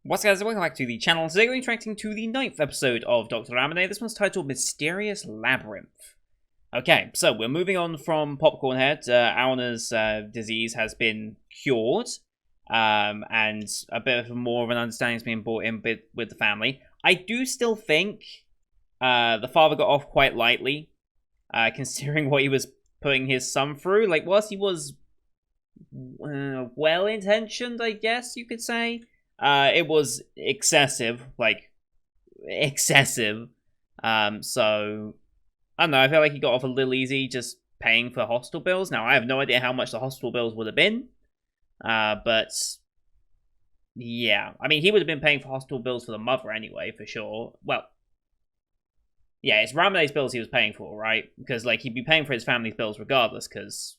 What's up guys, welcome back to the channel. Today we're interacting to the 9th episode of Dr. Ramune. This one's titled Mysterious Labyrinth. Okay, so we're moving on from Popcorn Head. Auna's disease has been cured, and a bit of more of an understanding is being brought in with the family. I do still think the father got off quite lightly, considering what he was putting his son through. Like, whilst he was well-intentioned, I guess you could say, it was excessive, like, excessive. So, I don't know, I feel like he got off a little easy just paying for hospital bills. Now, I have no idea how much the hospital bills would have been, but, yeah. I mean, he would have been paying for hospital bills for the mother anyway, for sure. Well, yeah, it's Ramune's bills he was paying for, right? Because, like, he'd be paying for his family's bills regardless, because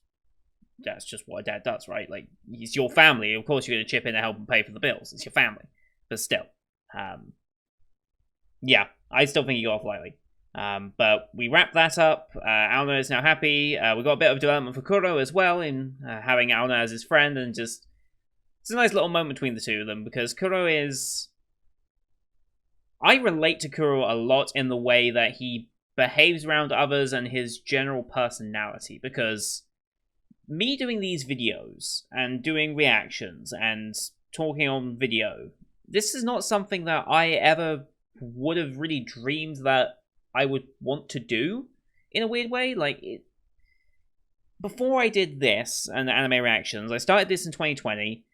that's just what a dad does, right? Like, it's your family. Of course, you're going to chip in to help and pay for the bills. It's your family. But still. Yeah, I still think he got off lightly. But we wrap that up. Auna is now happy. We got a bit of development for Kuro as well in having Auna as his friend. And just, it's a nice little moment between the two of them. Because Kuro is... I relate to Kuro a lot in the way that he behaves around others and his general personality. Because me doing these videos and doing reactions and talking on video, this is not something that I ever would have really dreamed that I would want to do in a weird way. Like, before I did this and the anime reactions, I started this in 2020,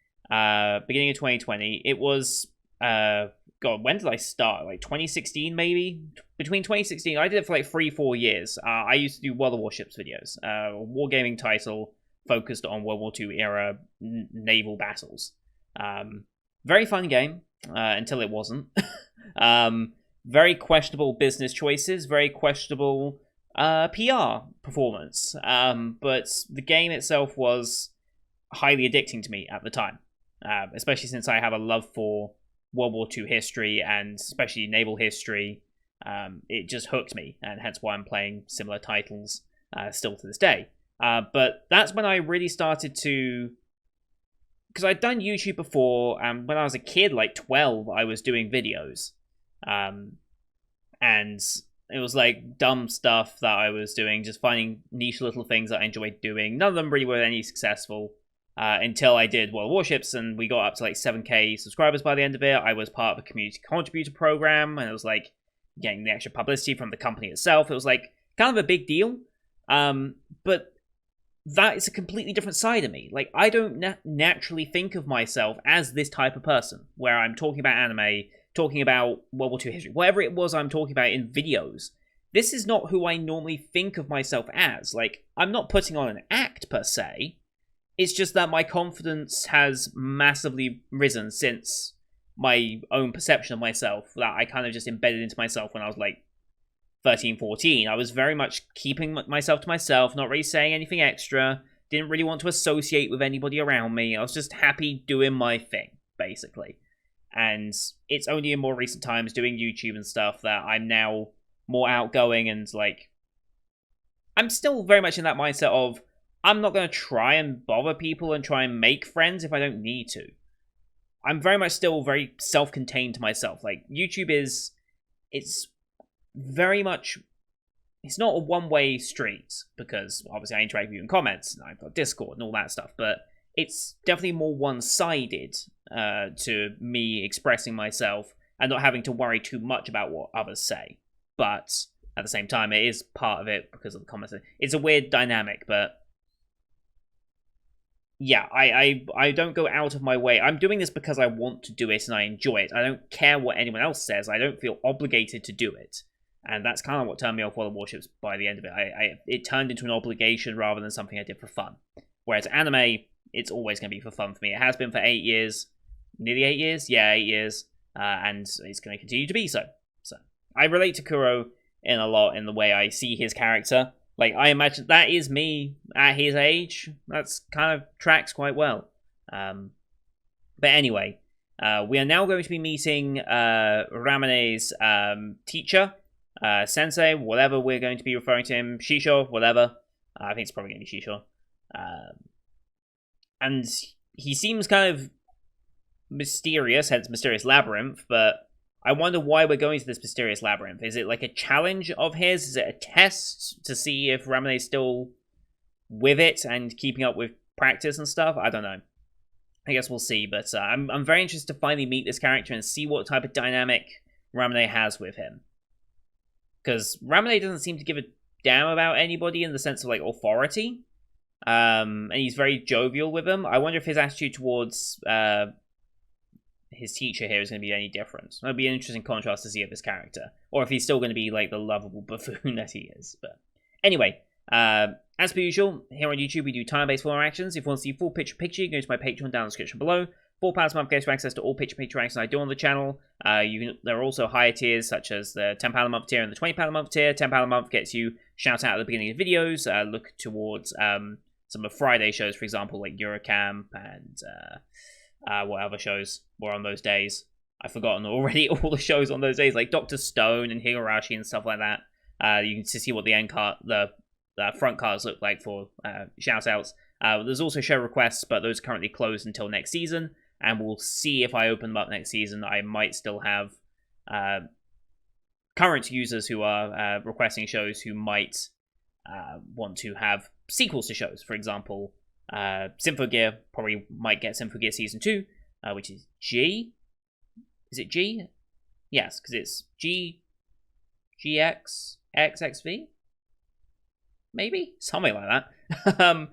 beginning of 2020. It was, God, when did I start? Like 2016, maybe? Between 2016, I did it for like 3-4 years. I used to do World of Warships videos, a wargaming title focused on World War II era naval battles. Very fun game, until it wasn't. Very questionable business choices, very questionable PR performance. But the game itself was highly addicting to me at the time, especially since I have a love for World War II history and especially naval history. It just hooked me, and hence why I'm playing similar titles still to this day. But that's when I really started to... Because I'd done YouTube before, and when I was a kid, like 12, I was doing videos. And it was like dumb stuff that I was doing, just finding niche little things that I enjoyed doing. None of them really were any successful until I did World of Warships, and we got up to like 7k subscribers by the end of it. I was part of a community contributor program, and it was like getting the extra publicity from the company itself. It was like kind of a big deal. But that is a completely different side of me. Like, I don't naturally think of myself as this type of person, where I'm talking about anime, talking about World War II history, whatever it was I'm talking about in videos. This is not who I normally think of myself as. Like, I'm not putting on an act, per se. It's just that my confidence has massively risen since my own perception of myself, that I kind of just embedded into myself when I was, like, 13, 14, I was very much keeping myself to myself, not really saying anything extra, didn't really want to associate with anybody around me. I was just happy doing my thing, basically. And it's only in more recent times doing YouTube and stuff that I'm now more outgoing and, like, I'm still very much in that mindset of I'm not going to try and bother people and try and make friends if I don't need to. I'm very much still very self-contained to myself. Like, YouTube is... it's very much, it's not a one-way street, because obviously I interact with you in comments, and I've got Discord and all that stuff, but it's definitely more one-sided to me expressing myself and not having to worry too much about what others say. But at the same time, it is part of it because of the comments. It's a weird dynamic, but yeah, I don't go out of my way. I'm doing this because I want to do it and I enjoy it. I don't care what anyone else says. I don't feel obligated to do it. And that's kind of what turned me off World of Warships by the end of it. It turned into an obligation rather than something I did for fun. Whereas anime, it's always going to be for fun for me. It has been for 8 years. Nearly 8 years? Yeah, 8 years. And it's going to continue to be so. So I relate to Kuro in a lot in the way I see his character. Like, I imagine that is me at his age. That's kind of tracks quite well. But anyway, we are now going to be meeting Ramune's teacher. Sensei, whatever we're going to be referring to him, Shisho, whatever. I think it's probably going to be Shisho. And he seems kind of mysterious, hence Mysterious Labyrinth, but I wonder why we're going to this Mysterious Labyrinth. Is it like a challenge of his? Is it a test to see if Ramune's still with it and keeping up with practice and stuff? I don't know. I guess we'll see, but I'm very interested to finally meet this character and see what type of dynamic Ramune has with him. Because Ramune doesn't seem to give a damn about anybody in the sense of like authority. And he's very jovial with them. I wonder if his attitude towards his teacher here is going to be any different. It'll be an interesting contrast to see of this character, or if he's still going to be like the lovable buffoon that he is. But anyway, as per usual, here on YouTube we do time-based full actions. If you want to see full picture, you can go to my Patreon down in the description below. £4 a month gets you access to all picture actions I do on the channel. There are also higher tiers such as the £10 a month tier and the £20 a month tier. £10 a month gets you shout out at the beginning of videos. Look towards some of Friday shows, for example, like Eurocamp and what other shows were on those days. I've forgotten already all the shows on those days, like Dr. Stone and Higurashi and stuff like that. You can see what the end card, the front cards look like for shout outs. There's also show requests, but those are currently closed until next season. And we'll see if I open them up next season. I might still have current users who are requesting shows who might want to have sequels to shows. For example, Symphogear probably might get Symphogear Season 2, which is G. Is it G? Yes, because it's GX, XXV? Maybe? Something like that.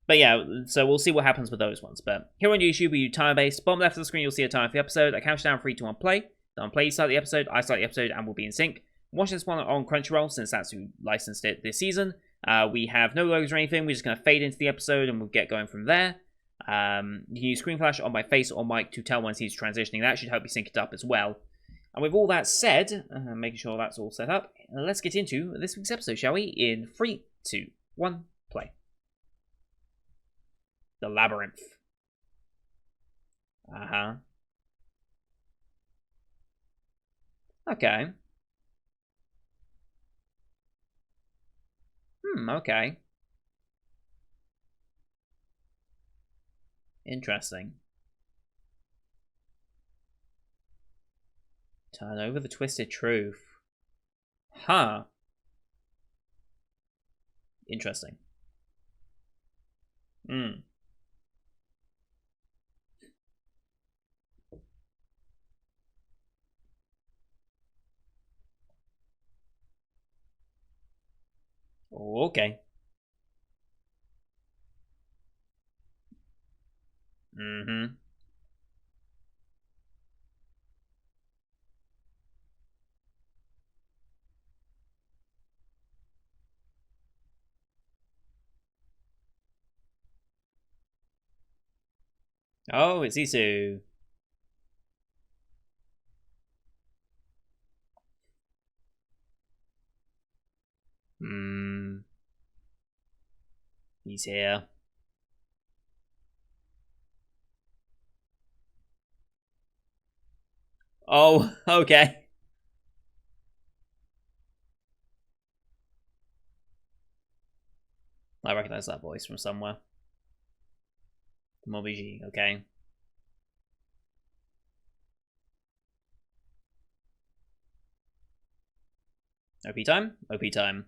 But yeah, so we'll see what happens with those ones. But here on YouTube, we do time-based. Bottom left of the screen, you'll see a time for the episode. I count down 3, 2, 1, play. Then play, you start the episode, I start the episode, and we'll be in sync. Watch this one on Crunchyroll, since that's who licensed it this season. We have no logos or anything. We're just going to fade into the episode, and we'll get going from there. You can use Screen Flash on my face or mic to tell when he's transitioning. That should help you sync it up as well. And with all that said, making sure that's all set up, let's get into this week's episode, shall we? In 3, 2, 1, play. The Labyrinth. Okay. Okay. Interesting. Turn over the twisted truth. Huh. Interesting. Okay. Oh, it's Isu. He's here. Oh, okay. I recognize that voice from somewhere. Mobiji, okay. OP time? OP time.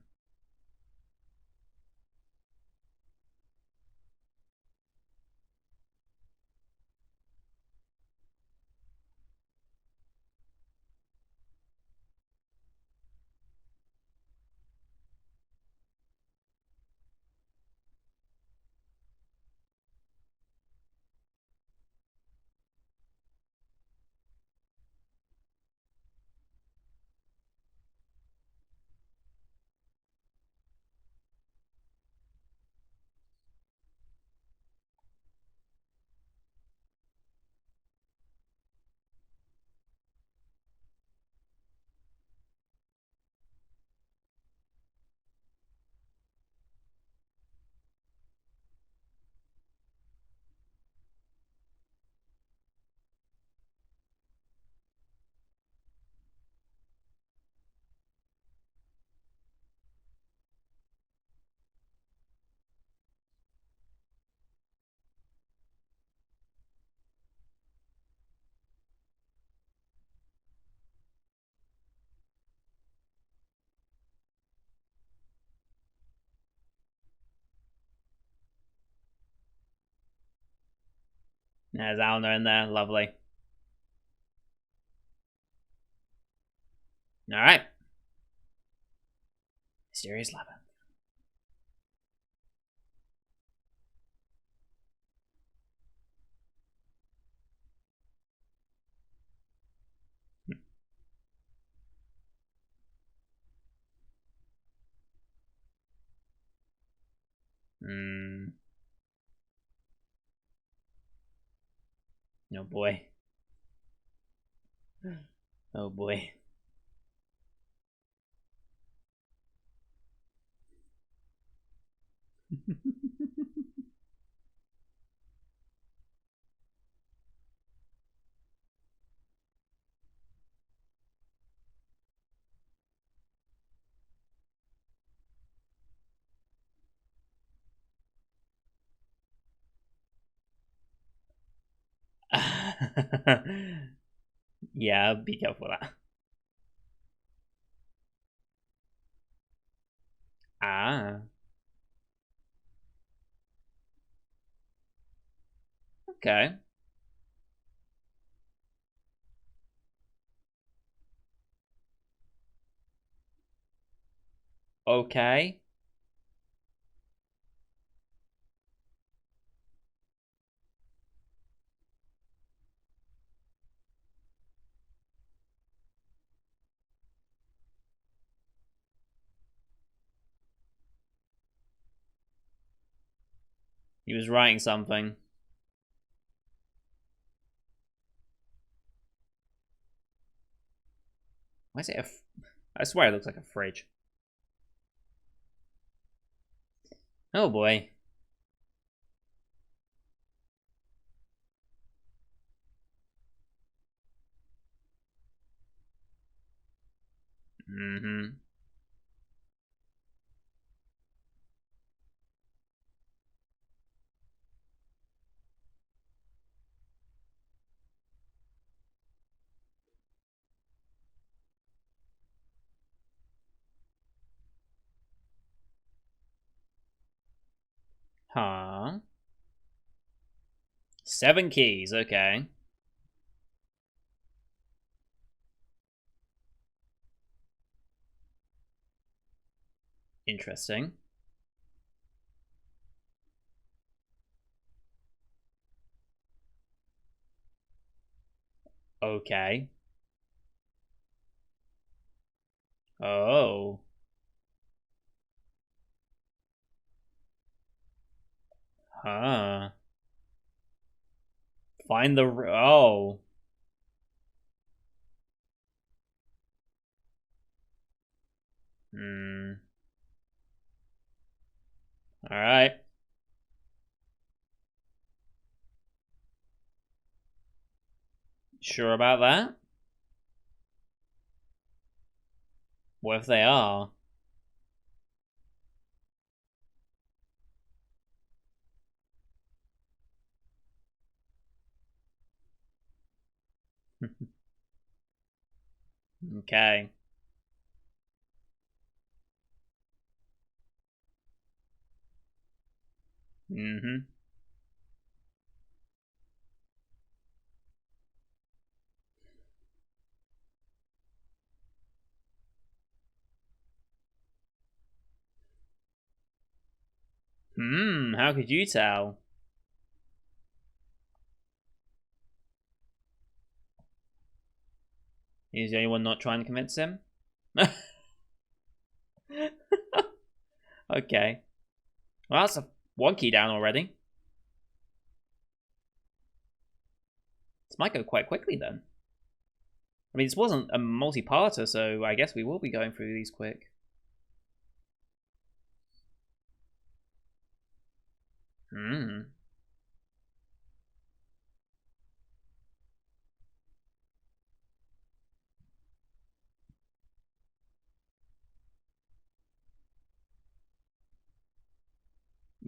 There's Alna in there. Lovely. Alright. Mysterious Labyrinth. Hmm. Oh boy. Oh boy. Yeah, be careful with that. Ah. Okay. Okay. He was writing something. Why is it I swear it looks like a fridge. Oh boy. Mm-hmm. Huh. 7 keys, okay. Interesting. Okay. Oh. Huh. Find the... Oh. Hmm. Alright. Sure about that? What if they are? Okay. Mm-hmm. Hmm, how could you tell? He's the only one not trying to convince him? Okay. Well, that's a 1 key down already. This might go quite quickly then. I mean, this wasn't a multi-parter, so I guess we will be going through these quick. Hmm.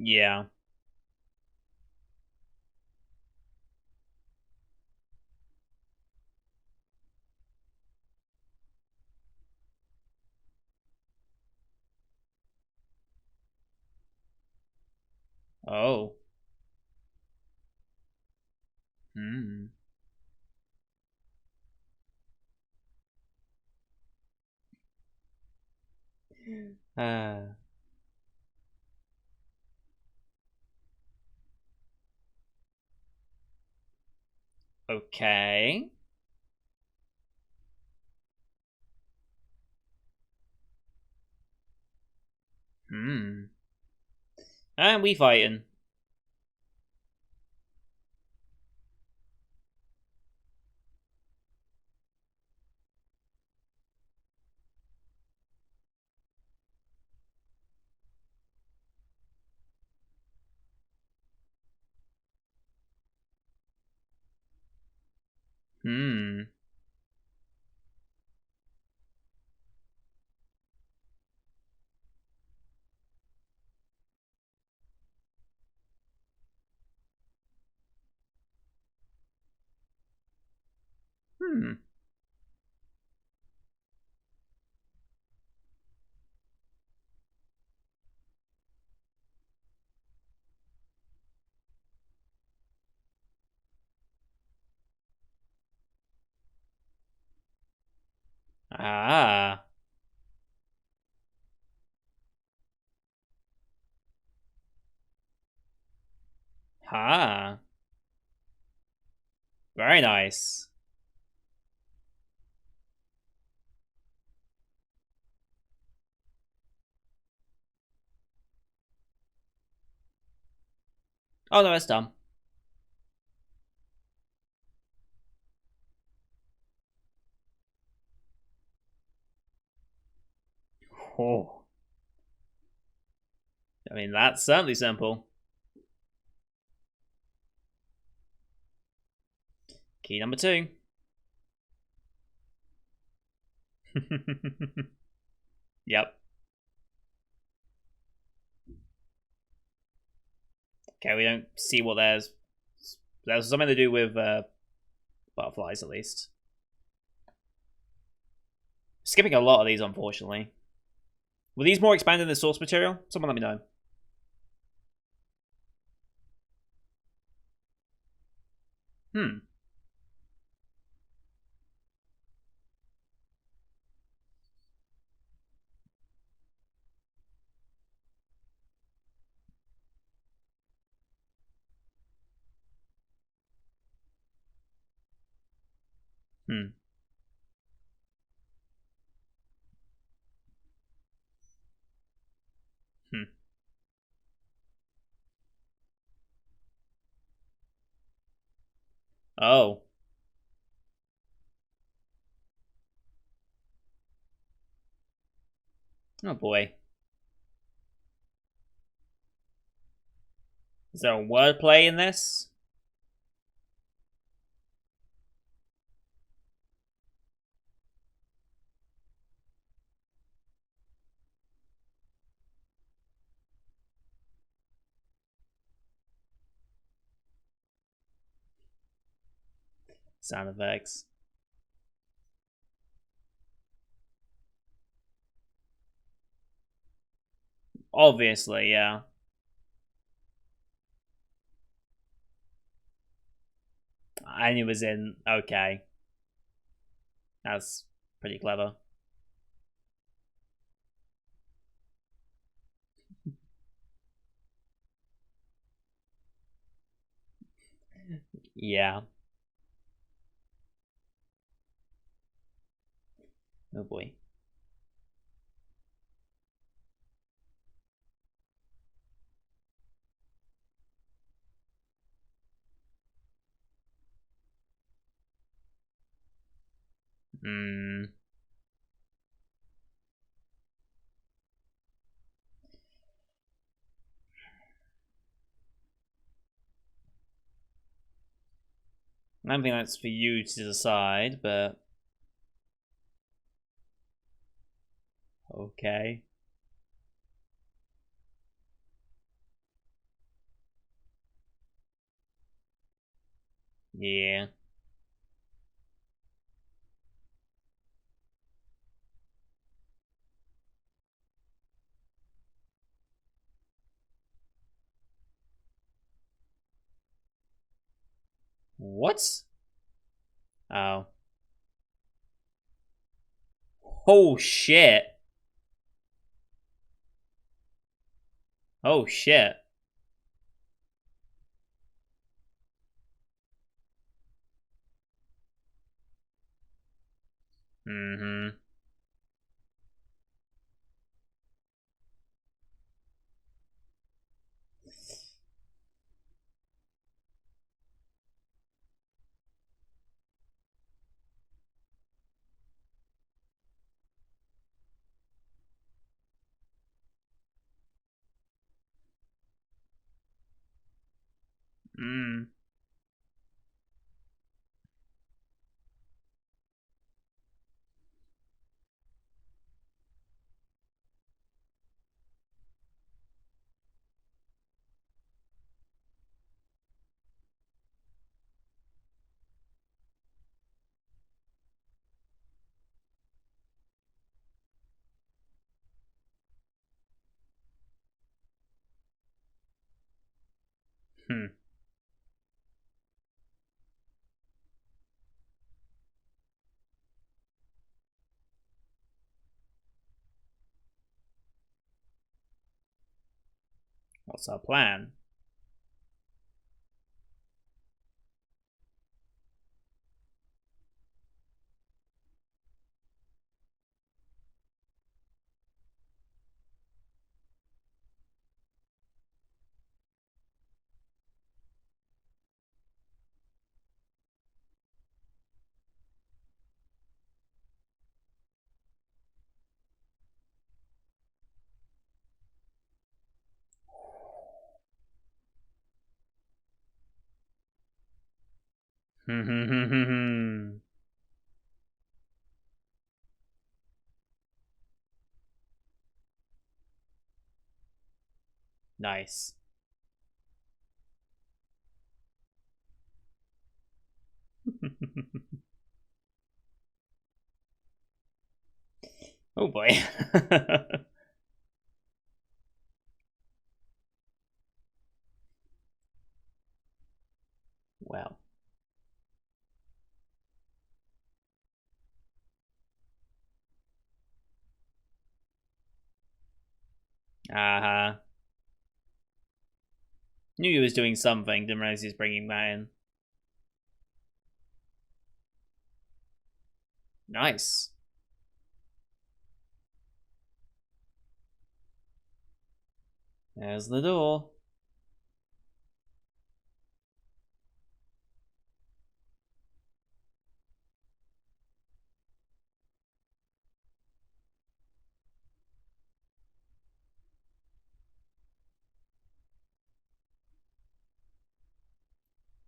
Yeah. Oh. uh, okay. Hmm. And we fighting. Hmm. Hmm. Ah. Ha. Very nice. Oh no, it's done. Oh. I mean, that's certainly simple. Key number 2. Yep. Okay, we don't see what there's something to do with butterflies, at least. Skipping a lot of these, unfortunately. Were these more expanded than source material? Someone let me know. Hmm. Hmm. Hmm. Oh. Oh boy. Is there a wordplay in this? Sound effects. Obviously, yeah. I knew it was in. Okay. That's pretty clever. Yeah. Oh boy. Hmm. I don't think that's for you to decide, but okay. Yeah. What? Oh. Oh shit. Oh shit. Mm-hmm. Mm. Hmm. What's our plan? Nice. Oh boy. Well. Uh-huh. Knew he was doing something, didn't realize he was bringing that in. Nice. There's the door.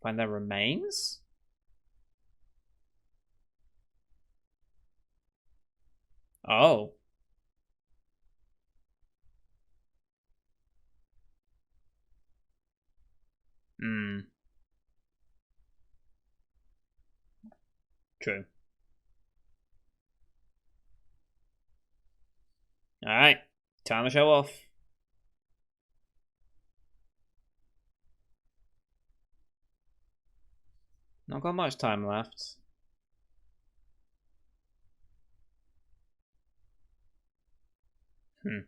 Find their remains? Oh. Hmm. True. Alright. Time to show off. Not got much time left. Hmm.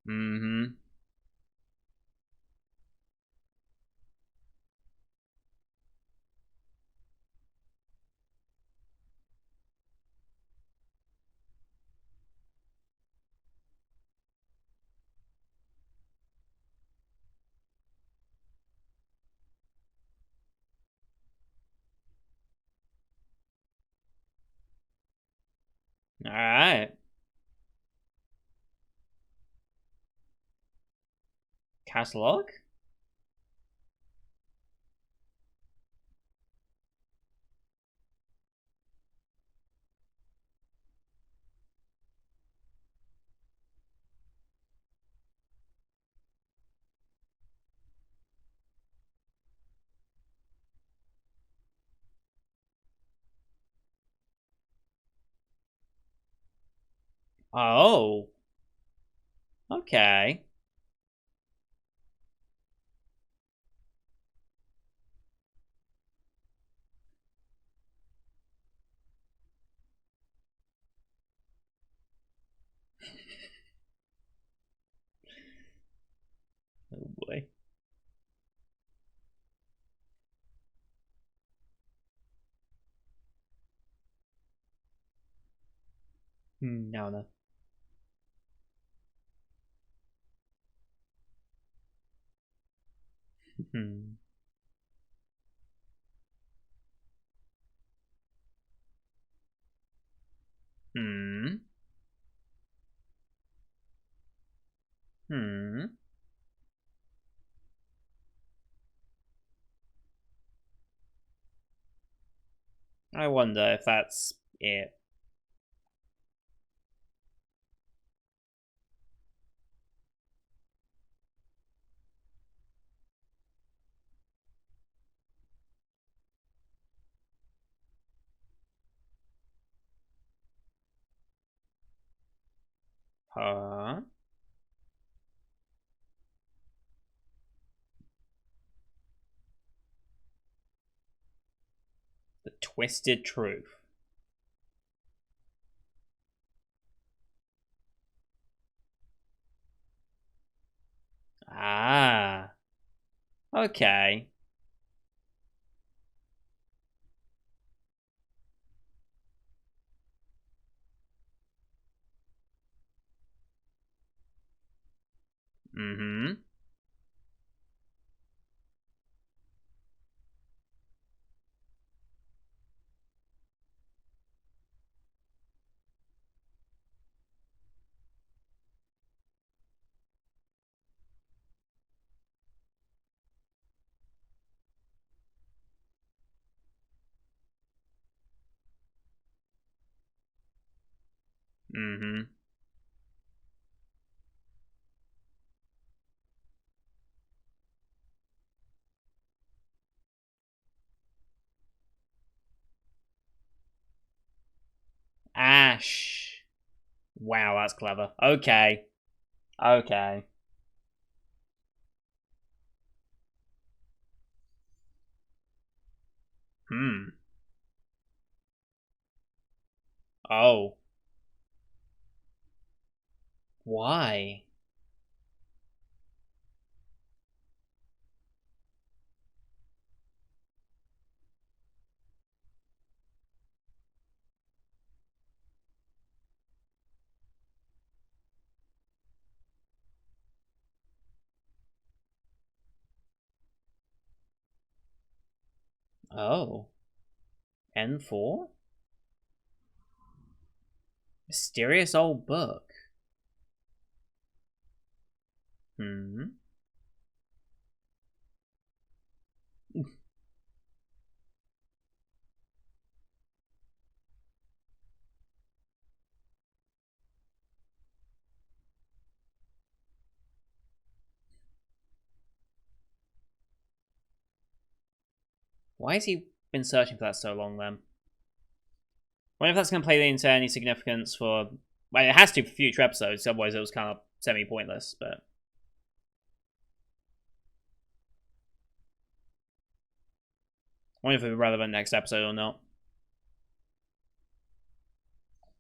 Mm-hmm. Alright. Catalog? Oh. Okay. Oh boy. Now no. Hmm. Hmm. Hmm. I wonder if that's it. Huh? The twisted truth. Ah. Okay. Mm-hmm. Mm-hmm. Ash. Wow, that's clever. Okay. Okay. Hmm. Oh. Why? Oh. N4? Mysterious old book. Hmm. Why has he been searching for that so long then? I wonder if that's going to play into any significance for. Well, it has to for future episodes, otherwise it was kind of semi pointless, but. I wonder if it'll be relevant next episode or not.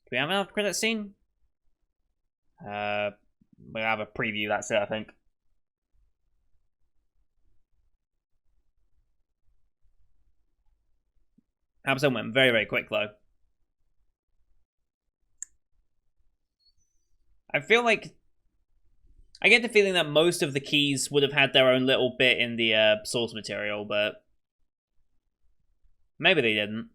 Do we have another credit scene? Uh, we'll have a preview, that's it, I think. Episode went very, very quick, though. I feel like I get the feeling that most of the keys would have had their own little bit in the source material, but maybe they didn't.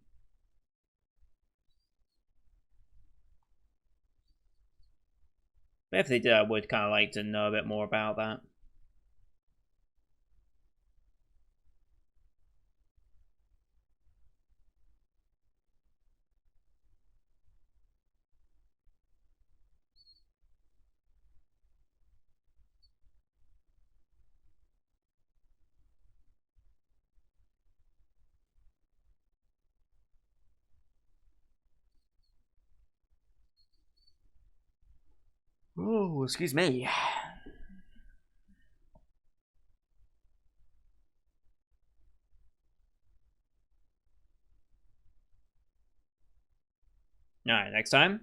But if they did, I would kind of like to know a bit more about that. Oh, excuse me. Alright, next time.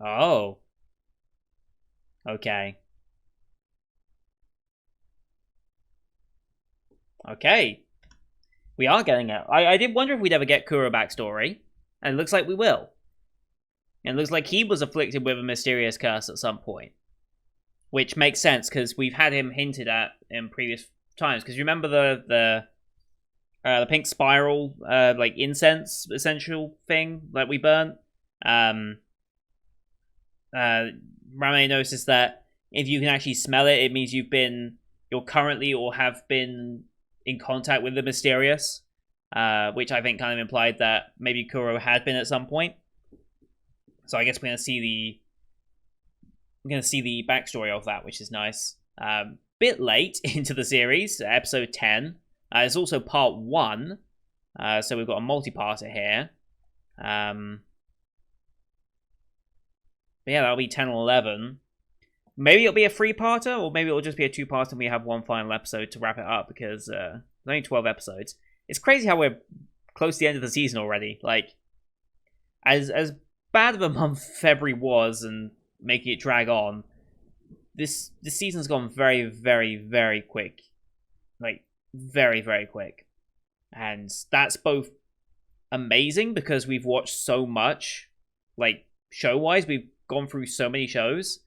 Oh. Okay. Okay. We are getting it. I did wonder if we'd ever get Kuro backstory, and it looks like we will. And it looks like he was afflicted with a mysterious curse at some point, which makes sense because we've had him hinted at in previous times. Because you remember the pink spiral, like incense essential thing that we burnt. Ramune noticed that if you can actually smell it, it means you're currently or have been in contact with the mysterious, which I think kind of implied that maybe Kuro had been at some point. So I guess we're gonna see the backstory of that, which is nice. Bit late into the series, episode 10. It's also part 1, so we've got a multi-parter here. But yeah, that'll be 10 or 11. Maybe it'll be a 3-parter, or maybe it'll just be a 2-parter and we have one final episode to wrap it up, because there's only 12 episodes. It's crazy how we're close to the end of the season already. Like, as bad of a month February was and making it drag on, this season's gone very, very, very quick. Like, very, very quick. And that's both amazing because we've watched so much, like, show-wise. We've gone through so many shows.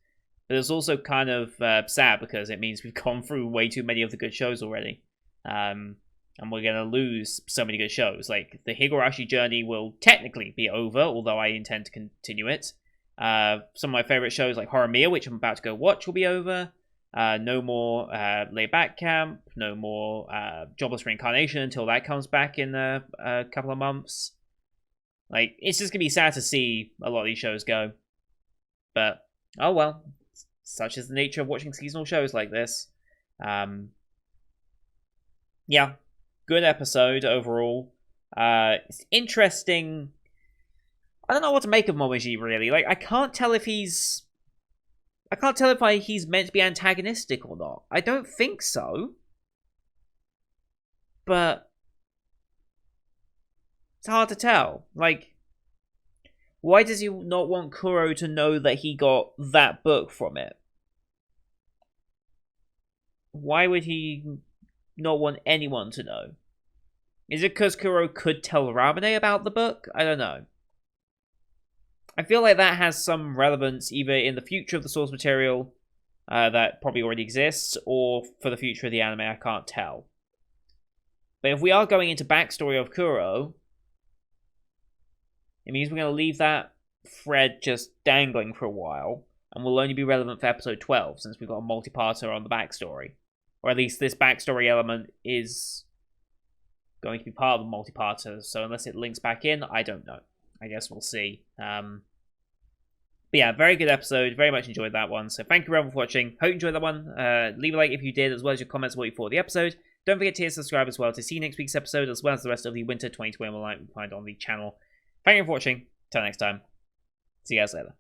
But it's also kind of sad because it means we've gone through way too many of the good shows already. And we're going to lose so many good shows. Like, the Higurashi journey will technically be over, although I intend to continue it. Some of my favorite shows like Horimiya, which I'm about to go watch, will be over. No more Layback Camp. No more Jobless Reincarnation until that comes back in a couple of months. Like, it's just going to be sad to see a lot of these shows go. But, oh well. Such is the nature of watching seasonal shows like this. Yeah, good episode overall. It's interesting. I don't know what to make of Momiji, really. Like, I can't tell if he's meant to be antagonistic or not. I don't think so. But it's hard to tell. Like, why does he not want Kuro to know that he got that book from it? Why would he not want anyone to know? Is it because Kuro could tell Ramune about the book? I don't know. I feel like that has some relevance either in the future of the source material that probably already exists, or for the future of the anime, I can't tell. But if we are going into backstory of Kuro, it means we're going to leave that thread just dangling for a while, and will only be relevant for episode 12, since we've got a multi-parter on the backstory. Or at least this backstory element is going to be part of the multi-parter, so unless it links back in, I don't know. I guess we'll see. But yeah, very good episode. Very much enjoyed that one. So thank you everyone for watching. Hope you enjoyed that one. Leave a like if you did, as well as your comments what you thought of the episode. Don't forget to hit subscribe as well to see next week's episode, as well as the rest of the Winter 2021 light we find on the channel. Thank you for watching. Till next time. See you guys later.